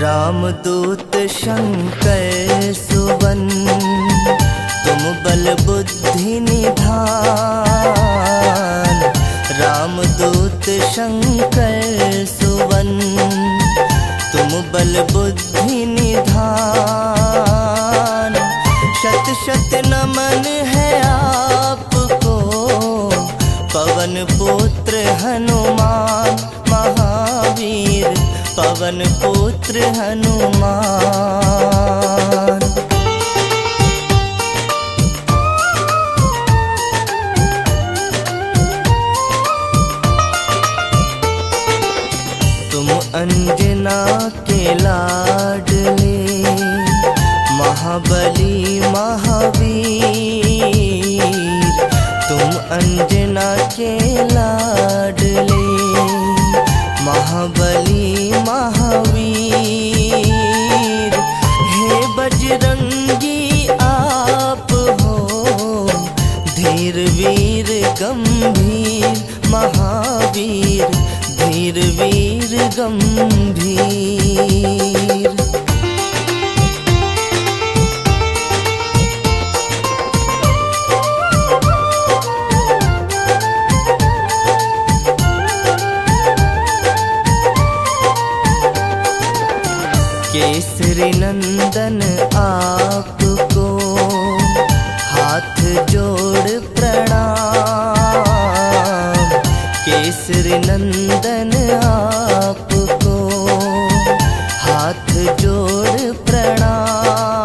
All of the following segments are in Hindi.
रामदूत शंकर सुवन, तुम बल बुद्धि निधान। रामदूत शंकर सुवन, तुम बल बुद्धि निधान। शत शत नमन है आपको, पवन पुत्र हनुमान महावीर, पवन पुत्र हनुमान। तुम अंजना के लाडले, महाबली महावीर। तुम अंजना के लाडले, महाबली महावीर। हे बजरंगी आप हो, धीर वीर गंभीर महावीर, धीर वीर गंभीर। केसरी नंदन आपको, हाथ जोड़ प्रणाम। केसरी नंदन आपको, हाथ जोड़ प्रणाम।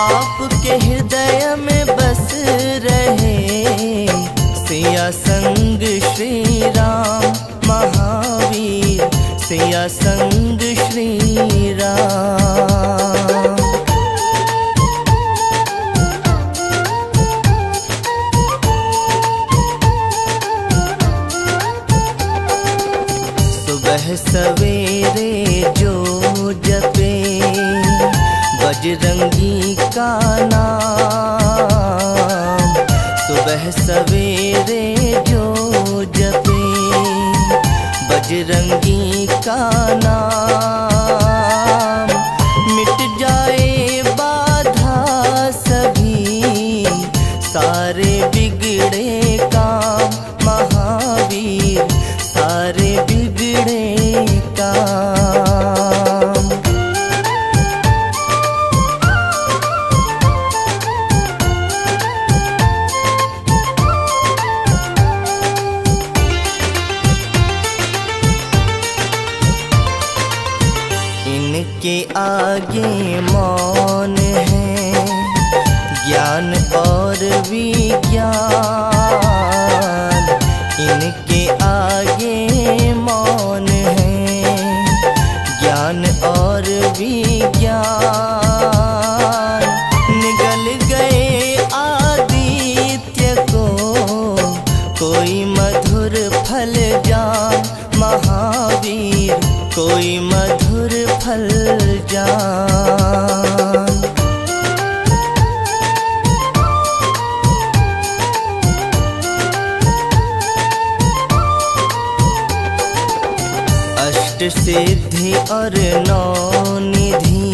आपके हृदय में बस रहे, सिया संग श्री राम महावीर, सिया संग श्री राम। सुबह सवेरे जो जपे बजरंगी का नाम। सुबह सवेरे जो जपे बजरंगी का नाम। मिट जाए बाधा सभी, सारे बिगड़े काम महावीर, सारे बिगड़े काम। इनके आगे मौन है ज्ञान और विज्ञान। इनके आगे मौन है ज्ञान और विज्ञान। निगल गए आदित्य को, कोई मधुर फल जान महावीर, कोई मधुर फल जान। अष्ट सिद्धि और नौ निधि,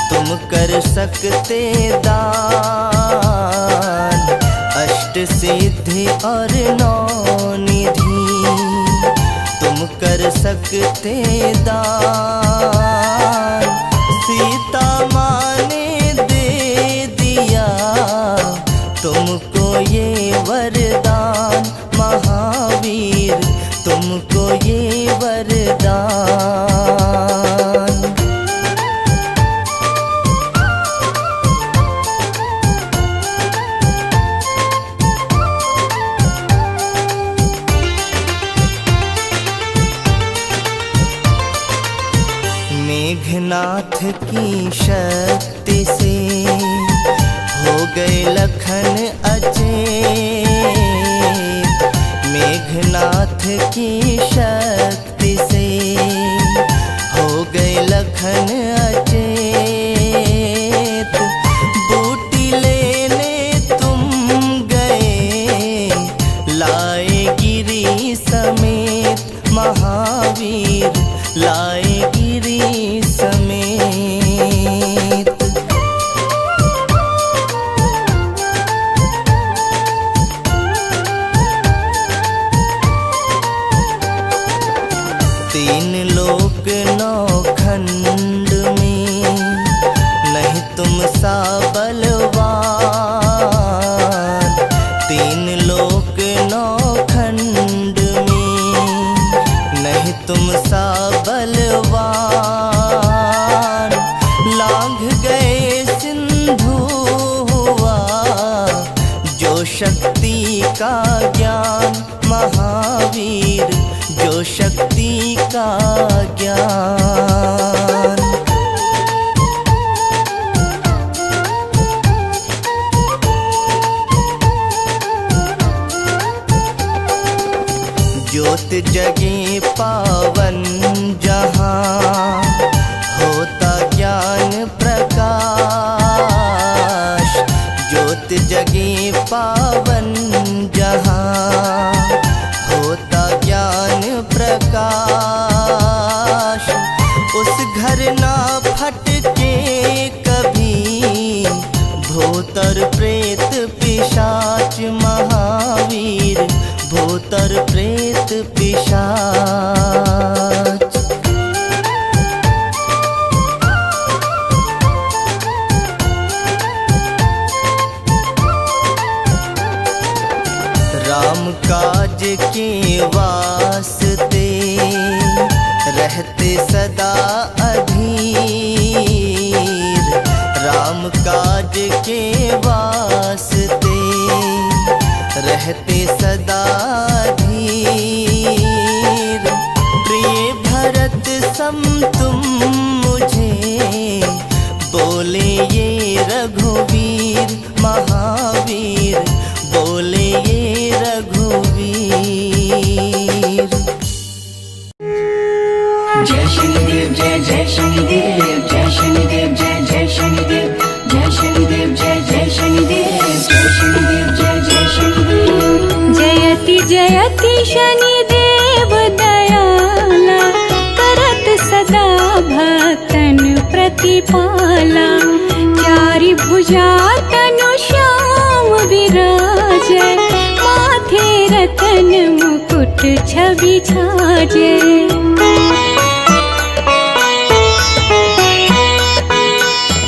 तुम कर सकते दान। अष्ट सिद्धि और नौ निधि, तुम कर सकते दान। सीता माँ ने दे दिया तुमको ये वरदान महावीर, तुमको ये वरदान। मेघनाथ की शक्ति से हो गए लखन अचेत। मेघनाथ की शक्ति से हो गए लखन अचेत। बूटी लेने तुम गए, लाए गिरी समेत महावीर, लाए गिरी समेत। तीन लोक नौ खंड में नहीं तुम सा बलवान। तीन लोक नौ खंड में नहीं तुम सा बलवान। लांघ गए सिंधु हुआ जो शक्ति का ज्ञान महावीर, जो शक्ति का ज्ञान। ज्योत जगे पावन जहाँ होता ज्ञान प्रकाश। ज्योत जगे पावन जहाँ होता ज्ञान प्रकाश। उस घर ना फटके कभी भूत और प्रेत पिशाच महावीर, भूत और प्रेत पिशाच। राम काज के वास्ते रहते सदा अधीर। राम काज के वास्ते रहते सदा धीर। प्रिय भरत सम तुम मुझे बोले ये रघुवीर महावीर, बोले ये रघुवीर। जय शनिदेव जय जय शनिदेव, जय शनिदेव जय जय शनिदेव, जय शनिदेव जय जय शनिदेव, जय शनिदेव जय जय शनिदेव। जयति जयति शनिदेव दयाला, करत सदा भक्तन प्रतिपाला। चारि भुजा तनु श्याम विराजै, माथे रतन मुकुट छवि छाजै।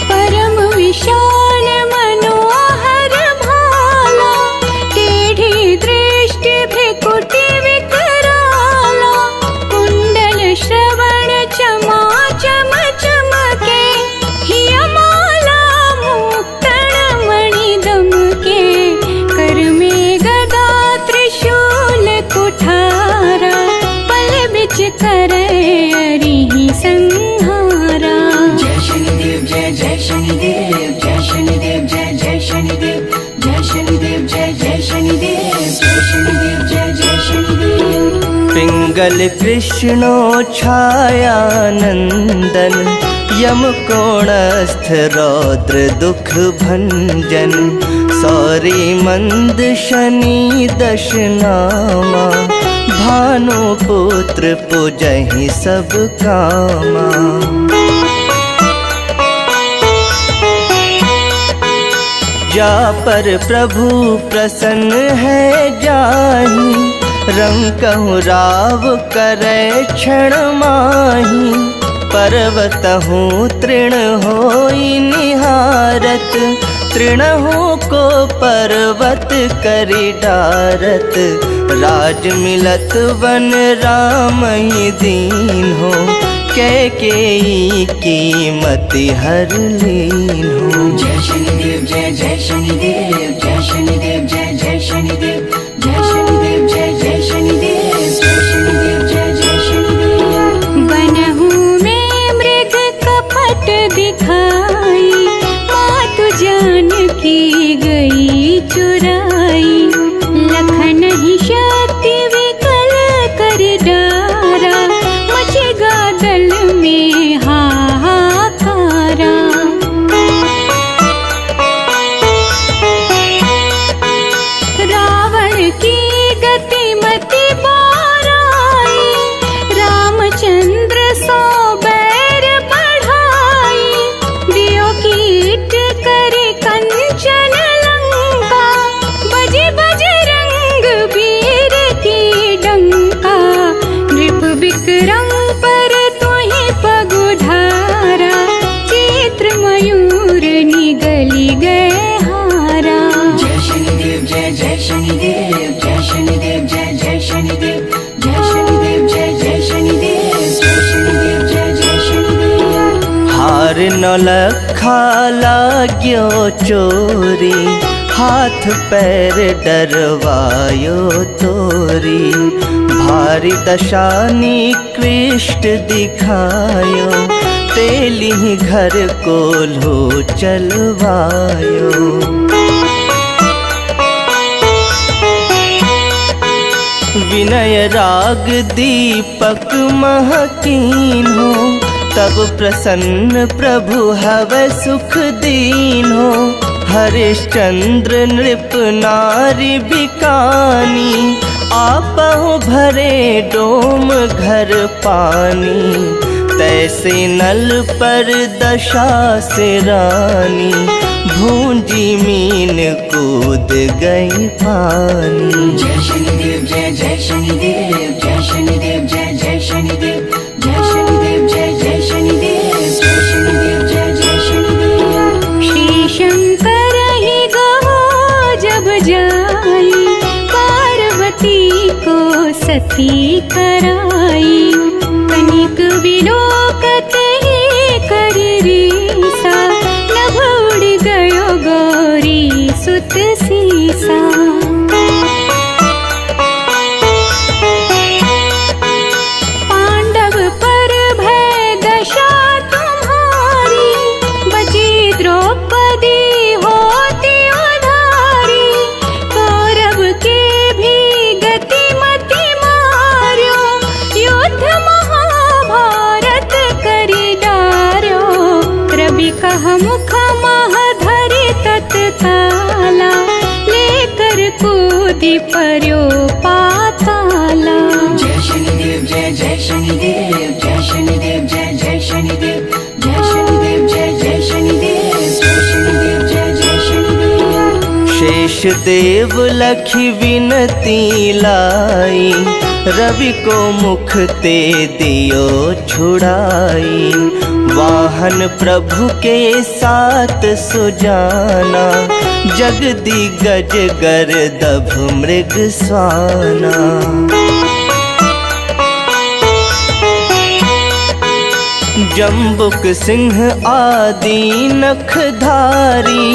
परम विशाल मनोहर भाला, टेढ़ी दृष्टि भ्रिकुटि विकराला। कुंडल श्रवण चमा चम चमके, हियमाला मुक्तन मणि दमके। कर में गदा त्रिशूल कुठारा, पल बिच करे अरिहि संहारा। जय शनिदेव जय जय शनिदेव, जय शनिदेव जय जय शनिदेव, जय शनिदेव जय जय शनिदेव, जय शनिदेव जय जय शनिदेव। पिंगल कृष्णो छायानंदन, यम कोणस्थ रौद्र दुख भंजन। सौरी मंद शनि दशनामा, भानु पुत्र पुजहि सब कामा। जा पर प्रभु प्रसन्न है जाहि, रंकहु राव करे क्षण माहि। पर्वतहु तृण होई निहारत, तृणहु को पर्वत करि डारत। राज मिलत वन राम ही दीन हो, कैकेयी की मति हर लीन हो। जय शनिदेव जय जय शनिदेव, जय शनिदेव जय जय शनिदेव, जय शनिदेव जय जय शनिदेव, जय शनिदेव जय जय शनिदेव। बनहु में मृग कपट दिखाई, मातु जानकी गई चुराई। लखन ही शक्ति विकल कर डारा, मचेगा दल में हाहाकारा। राव नौलखा लाग्यो चोरी, हाथ पैर डरवायो तोरी। भारी दशा निकृष्ट दिखायो, तेली घर को लो चलवायो। विनय राग दीपक महकीन हो, तब प्रसन्न प्रभु हवै सुख दीन हो। हरिश्चंद्र नृप नारी बिकानी, आपहु भरे डोम घर पानी। तैसे नल पर दशा से रानी, भूंजी मीन कूद गई पानी। जय शनिदेव जय जय शनिदेव, जय शनिदेव जय जय शनिदेव, जय शनिदेव जय जय शनिदेव, जय शनिदेव जय जय शनिदेव। श्री शंकर ही गहो जब जाई, पार्वती को सती कराई। कनिक विलोकत ही कर रीसा, नभ उड़ गयो गौरी सुत सीसा। पांडव पर भय दशा तुम्हारी, बची द्रौपदी होती उधारी। कौरव के भी गति मति मार्यो, युद्ध महाभारत करी डार्यो। रवि कह मुख मह धरि तत्काला, लेकर कूदि पर्यो पाताला। जय शनिदेव जय जय शनिदेव, जय शनिदेव जय जय शनिदेव, जय शनिदेव जय जय शनिदेव, जय शनिदेव जय जय शनिदेव। शेष देव लखी विनती लाई, रवि को मुख ते दियो छुड़ाई। वाहन प्रभु के साथ सुजाना, जगदी गज गर्दभ मृग स्वाना। जम्बुक सिंह आदि नखधारी,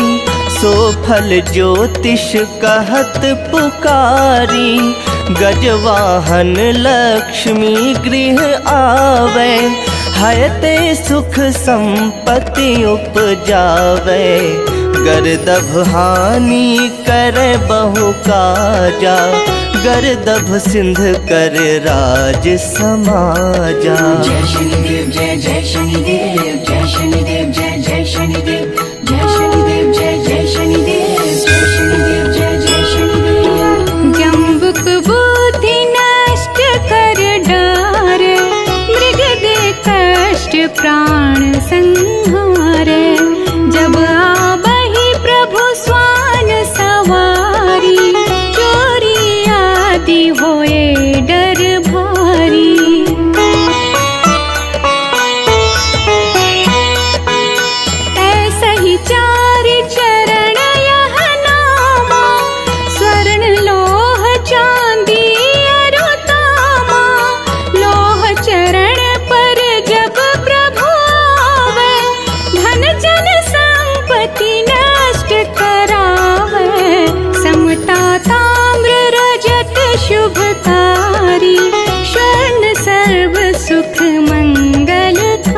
सो फल ज्योतिष कहत पुकारी। गजवाहन लक्ष्मी गृह आवे, हयते सुख संपत्ति उपजावे। गर्दभ हानि करे बहु काजा, गर्दभ सिंध कर राज समाजा। जय शनिदेव जय जय शनिदेव, जय शनिदेव जय जय शनिदेव, जय शनिदेव जय जय शनिदेव, जय शनिदेव जय जय शनिदेव। जम्बुक बुद्धि नष्ट कर डारे, मृग दे कष्ट प्राण संहारे। जब आबहि प्रभु स्वान सवारी, चोरी आदि होए डर भारी। ऐसा ही चारि चरण यह नामा, स्वर्ण लोह चांदी अरु तामा। लोह चरण पर जब प्रभु आवे, धन जन संपत्ति नष्ट करावे। समता ताम्र रजत शुभकारी, स्वर्ण सर्व सुख मंगलकारी।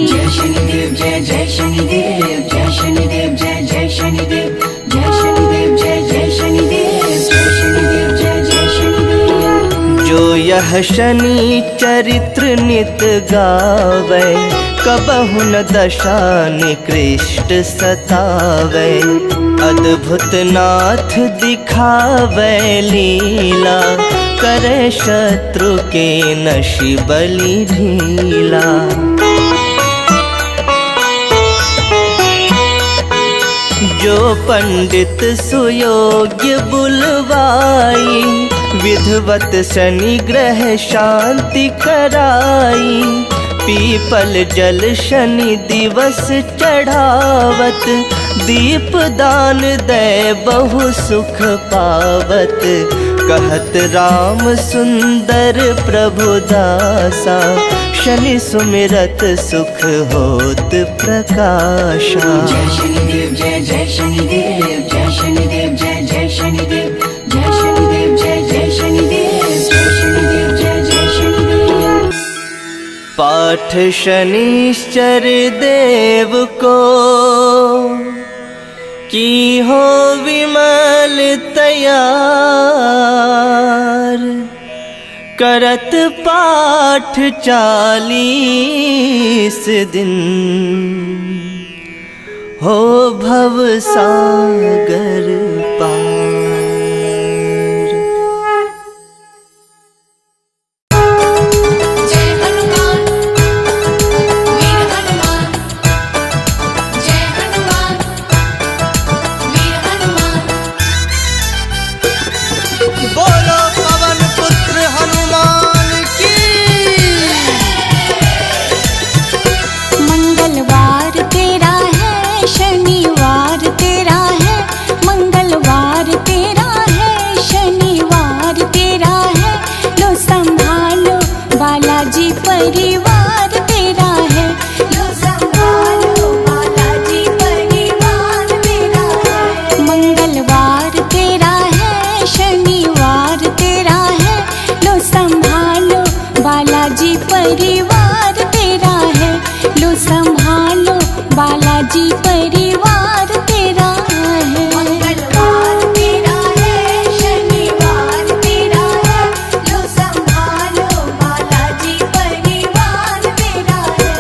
जय शनिदेव जय जय शनिदेव, जय शनिदेव जय जय शनिदेव, जय शनिदेव जय जय शनिदेव, जय शनिदेव जय जय शनिदेव। जो यह शनि चरित्र नित गावे, कबहु न दशा निकृष्ट सतावे। अद्भुत नाथ दिखावे लीला, करे शत्रु के नशि बलि ढीला। जो पंडित सुयोग्य बुलवाई, विधवत शनि ग्रह शांति कराई। पीपल जल शनि दिवस चढ़ावत, दीप दान दे बहु सुख पावत। कहत राम सुंदर प्रभु दासा, शनि सुमिरत सुख होत प्रकाशा। जय शनिदेव जय जय शनिदेव, जय शनिदेव जय जय शनिदेव, जय शनिदेव जय जय शनिदेव, जय शनिदेव जय जय शनिदेव। पाठ शनिश्चर देव को की हो विमल तैयार, करत पाठ 40 दिन, हो भव सागर पार। जय हनुमान वीर हनुमान, जय हनुमान वीर हनुमान। बोलो पवन पुत्र हनुमान की। मंगलवार तेरा है, शनिवार तेरा है, मंगलवार तेरा है, शनिवार तेरा है, लो संभालो बालाजी परिवार तेरा है, लो संभालो बालाजी परिवार तेरा है। मंगलवार तेरा है, शनिवार तेरा है, लो संभालो बालाजी परिवार तेरा है, लो संभालो बालाजी परिवार तेरा है। मंगलवार तेरा है, शनिवार तेरा है, लो संभालो बालाजी परिवार तेरा है।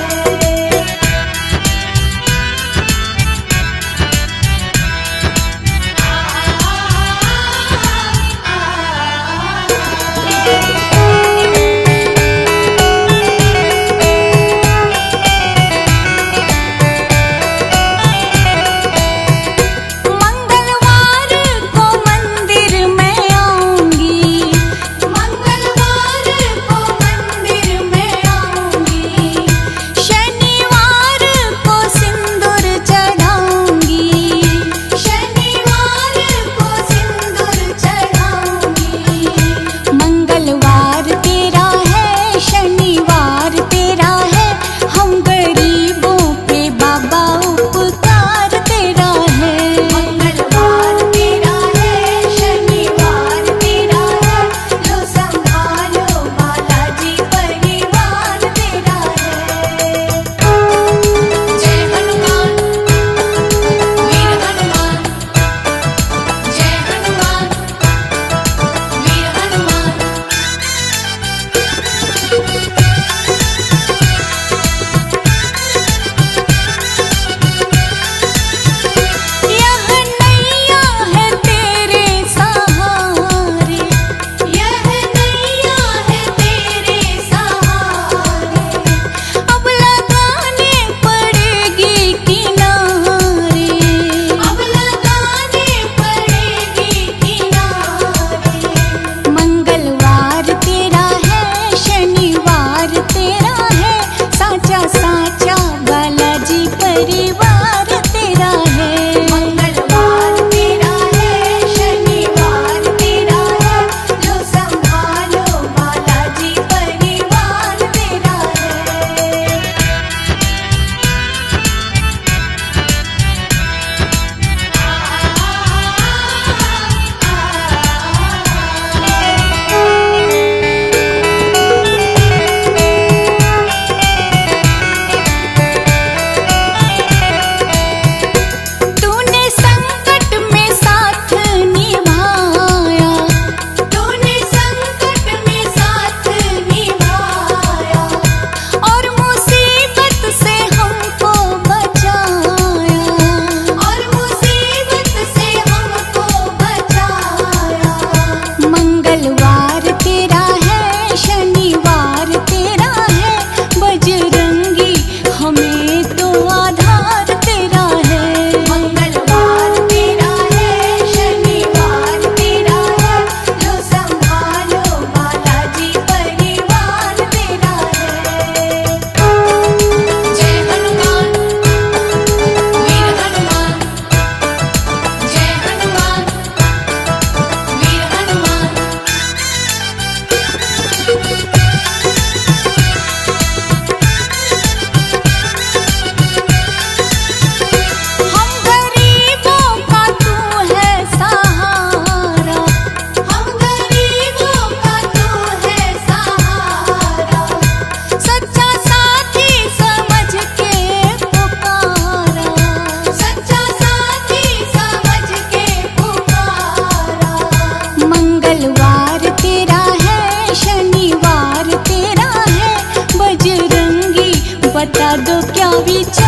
बीच